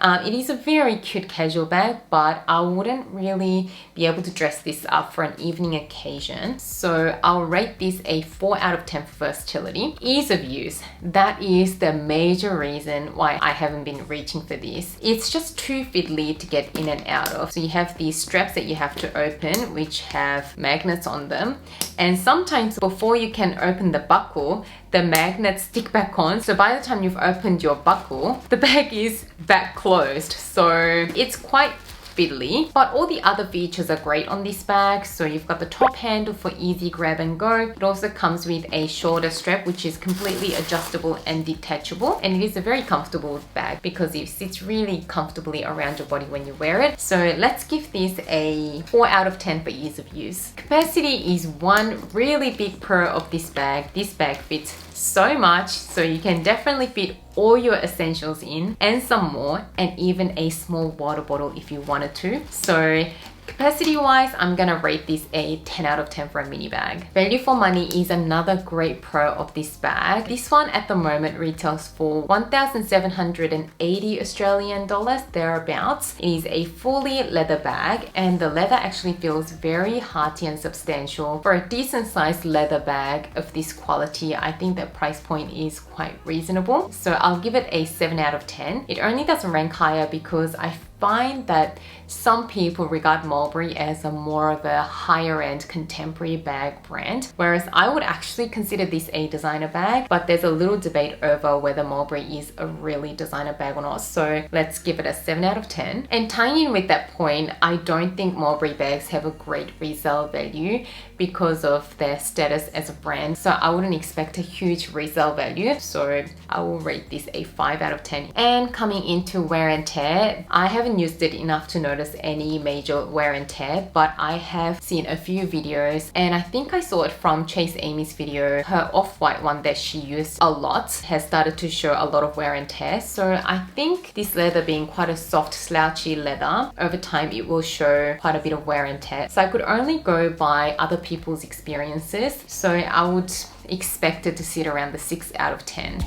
It is a very cute casual bag, but I wouldn't really be able to dress this up for an evening occasion. So I'll rate this a 4 out of 10 for versatility. Ease of use, that is the major reason why I haven't been reaching for this. It's just too fiddly to get in and out of. So you have these straps that you have to open, which have magnets on them. And sometimes before you can open the buckle, the magnets stick back on. So by the time you've opened your buckle, the bag is back closed. So it's quite fiddly, but all the other features are great on this bag. So you've got the top handle for easy grab and go. It also comes with a shoulder strap, which is completely adjustable and detachable, and it is a very comfortable bag because it sits really comfortably around your body when you wear it. So let's give this a 4 out of 10 for ease of use. Capacity is one really big pro of this bag. This bag fits so much, so you can definitely fit all your essentials in and some more, and even a small water bottle if you wanted to. So capacity wise, I'm gonna rate this a 10 out of 10 for a mini bag. Value for money is another great pro of this bag. This one at the moment retails for 1,780 Australian dollars, thereabouts. It is a fully leather bag, and the leather actually feels very hearty and substantial. For a decent sized leather bag of this quality, I think the price point is quite reasonable. So I'll give it a 7 out of 10. It only doesn't rank higher because I find that some people regard Mulberry as a more of a higher end contemporary bag brand, whereas I would actually consider this a designer bag, but there's a little debate over whether Mulberry is a really designer bag or not. So let's give it a 7 out of 10. And tying in with that point, I don't think Mulberry bags have a great resale value because of their status as a brand. So I wouldn't expect a huge resale value. So I will rate this a 5 out of 10. And coming into wear and tear, I haven't used it enough to notice any major wear and tear, but I have seen a few videos, and I think I saw it from Chase Amy's video. Her off-white one that she used a lot has started to show a lot of wear and tear. So I think this leather being quite a soft, slouchy leather, over time it will show quite a bit of wear and tear. So I could only go by other people's experiences. So I would expect it to sit around the 6 out of 10.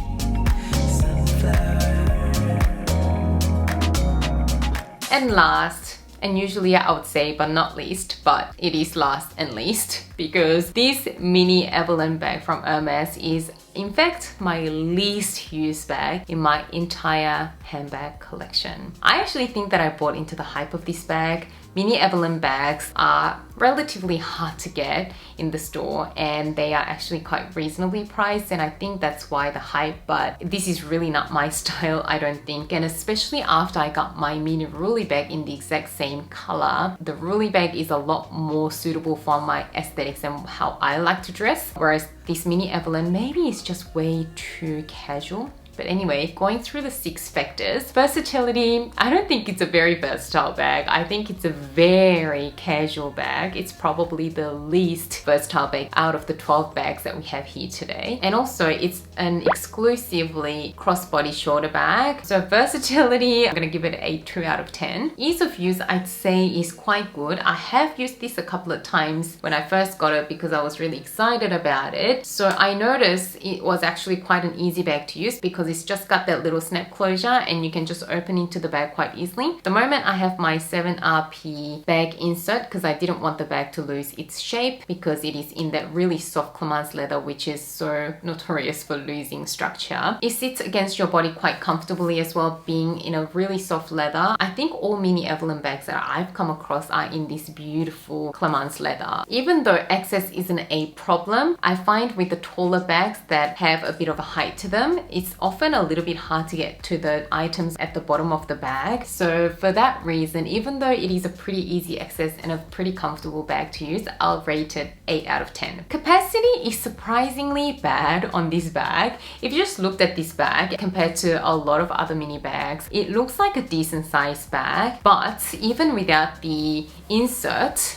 And last, and usually I would say but not least, but it is last and least, because this mini Evelyn bag from Hermès is in fact my least used bag in my entire handbag collection. I actually think that I bought into the hype of this bag. Mini Evelyn bags are relatively hard to get in the store, and they are actually quite reasonably priced, and I think that's why the hype, but this is really not my style, I don't think. And especially after I got my mini Roulis bag in the exact same color, the Roulis bag is a lot more suitable for my aesthetics and how I like to dress, whereas this mini Evelyn maybe is just way too casual. But anyway, going through the 6 factors. Versatility, I don't think it's a very versatile bag. I think it's a very casual bag. It's probably the least versatile bag out of the 12 bags that we have here today. And also it's an exclusively crossbody shoulder bag. So versatility, I'm gonna give it a 2 out of 10. Ease of use, I'd say is quite good. I have used this a couple of times when I first got it because I was really excited about it. So I noticed it was actually quite an easy bag to use because it's just got that little snap closure and you can just open into the bag quite easily. The moment I have my 7RP bag insert because I didn't want the bag to lose its shape because it is in that really soft clemence leather, which is so notorious for losing structure. It sits against your body quite comfortably as well, being in a really soft leather. I think all mini Evelyn bags that I've come across are in this beautiful clemence leather. Even though access isn't a problem, I find with the taller bags that have a bit of a height to them, it's often a little bit hard to get to the items at the bottom of the bag. So for that reason, even though it is a pretty easy access and a pretty comfortable bag to use, I'll rate it 8 out of 10. Capacity is surprisingly bad on this bag. If you just looked at this bag compared to a lot of other mini bags, it looks like a decent sized bag, but even without the insert,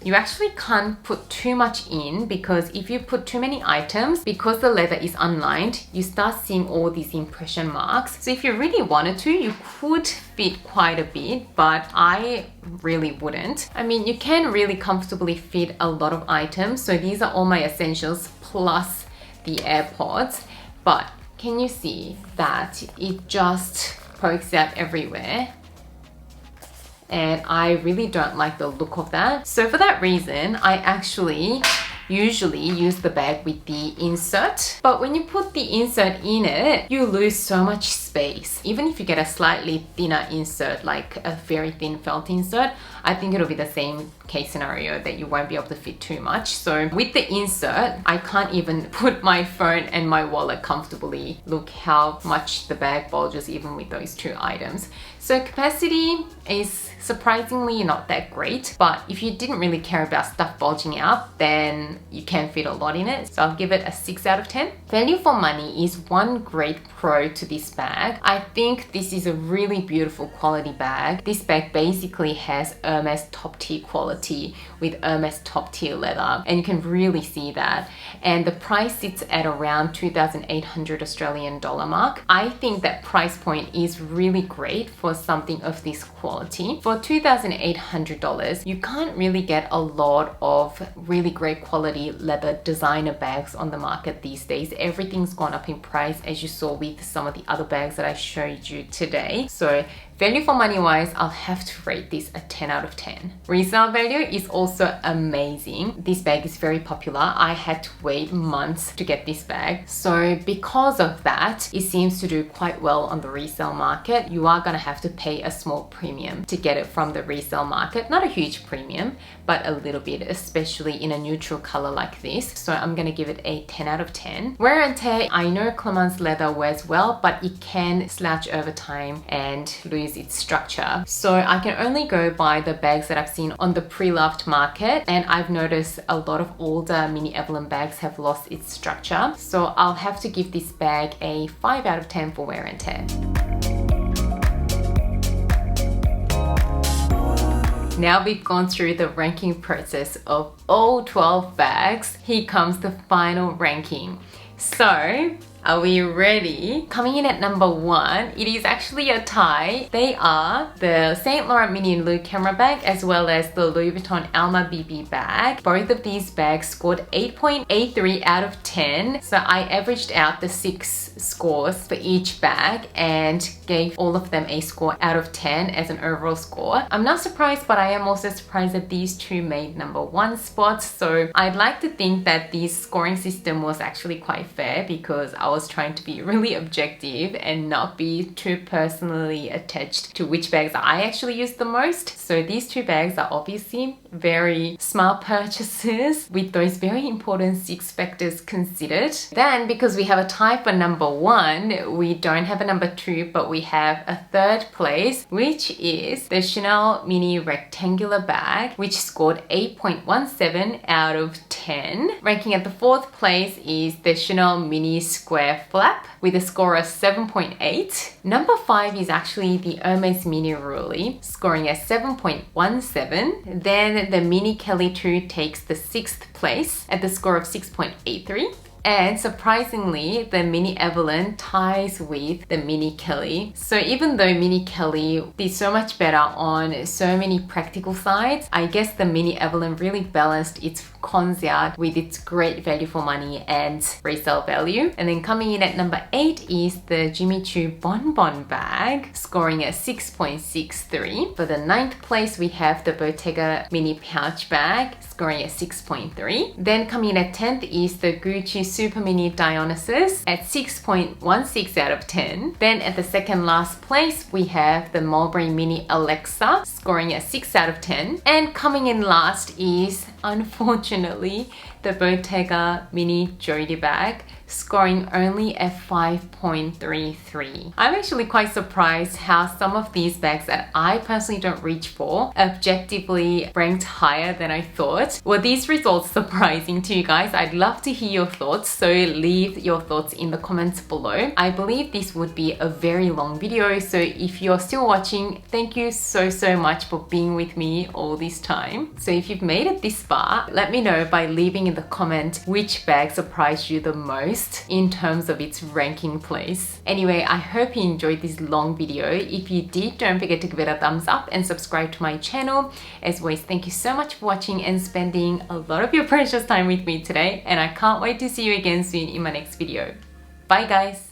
You actually can't put too much in because if you put too many items, because the leather is unlined, you start seeing all these impression marks. So if you really wanted to, you could fit quite a bit, but I really wouldn't. I mean, you can really comfortably fit a lot of items. So these are all my essentials plus the AirPods, but can you see that it just pokes out everywhere? And I really don't like the look of that. So for that reason, I actually usually use the bag with the insert. But when you put the insert in it, you lose so much space. Even if you get a slightly thinner insert, like a very thin felt insert, I think it'll be the same case scenario that you won't be able to fit too much. So with the insert, I can't even put my phone and my wallet comfortably. Look how much the bag bulges even with those two items. So capacity is surprisingly not that great, but if you didn't really care about stuff bulging out, then you can fit a lot in it. So I'll give it a 6 out of 10. Value for money is one great pro to this bag. I think this is a really beautiful quality bag. This bag basically has Hermès top tier quality with Hermès top tier leather, and you can really see that. And the price sits at around 2,800 Australian dollar mark. I think that price point is really great for something of this quality. For $2,800, you can't really get a lot of really great quality leather designer bags on the market these days. Everything's gone up in price, as you saw with some of the other bags that I showed you today. So value for money wise, I'll have to rate this a 10 out of 10. Resale value is also amazing. This bag is very popular. I had to wait months to get this bag. So because of that, it seems to do quite well on the resale market. You are going to have to pay a small premium to get it from the resale market. Not a huge premium, but a little bit, especially in a neutral color like this. So I'm going to give it a 10 out of 10. Wear and tear, I know Clemence leather wears well, but it can slouch over time and lose its structure. So I can only go by the bags that I've seen on the pre-loved market, and I've noticed a lot of older mini Evelyn bags have lost its structure. So I'll have to give this bag a 5 out of 10 for wear and tear. Now we've gone through the ranking process of all 12 bags. Here comes the final ranking. So, are we ready? Coming in at number 1, it is actually a tie. They are the Saint Laurent Mini and Lou camera bag as well as the Louis Vuitton Alma BB bag. Both of these bags scored 8.83 out of 10. So I averaged out the 6 scores for each bag and gave all of them a score out of 10 as an overall score. I'm not surprised, but I am also surprised that these two made number 1 spots. So I'd like to think that this scoring system was actually quite fair because I was trying to be really objective and not be too personally attached to which bags I actually use the most. So these two bags are obviously very smart purchases with those very important 6 factors considered. Then because we have a tie for number 1, we don't have a number 2, but we have a 3rd place, which is the Chanel Mini Rectangular bag, which scored 8.17 out of 10. Ranking at the 4th place is the Chanel Mini Square Flap with a score of 7.8. Number 5 is actually the Hermès Mini Roulis, scoring a 7.17. Then the Mini Kelly 2 takes the 6th place at the score of 6.83. And surprisingly, the Mini Evelyn ties with the Mini Kelly. So even though Mini Kelly did so much better on so many practical sides, I guess the Mini Evelyn really balanced its cons out with its great value for money and resale value. And then coming in at number 8 is the Jimmy Choo Bonbon bag, scoring at 6.63. For the 9th place, we have the Bottega Mini Pouch bag, scoring at 6.3. Then coming in at 10th is the Gucci Supermini Dionysus at 6.16 out of 10. Then at the second last place, we have the Mulberry Mini Alexa, scoring at 6 out of 10. And coming in last is, unfortunately, the Bottega Mini Jodie bag, scoring only a 5.33. I'm actually quite surprised how some of these bags that I personally don't reach for objectively ranked higher than I thought. Were these results surprising to you guys? I'd love to hear your thoughts, so leave your thoughts in the comments below. I believe this would be a very long video, so if you're still watching, thank you so much for being with me all this time. So if you've made it this far, let me know by leaving in the comment which bag surprised you the most in terms of its ranking place. Anyway, I hope you enjoyed this long video. If you did, don't forget to give it a thumbs up and subscribe to my channel. As always, thank you so much for watching and spending a lot of your precious time with me today, and I can't wait to see you again soon in my next video. Bye guys!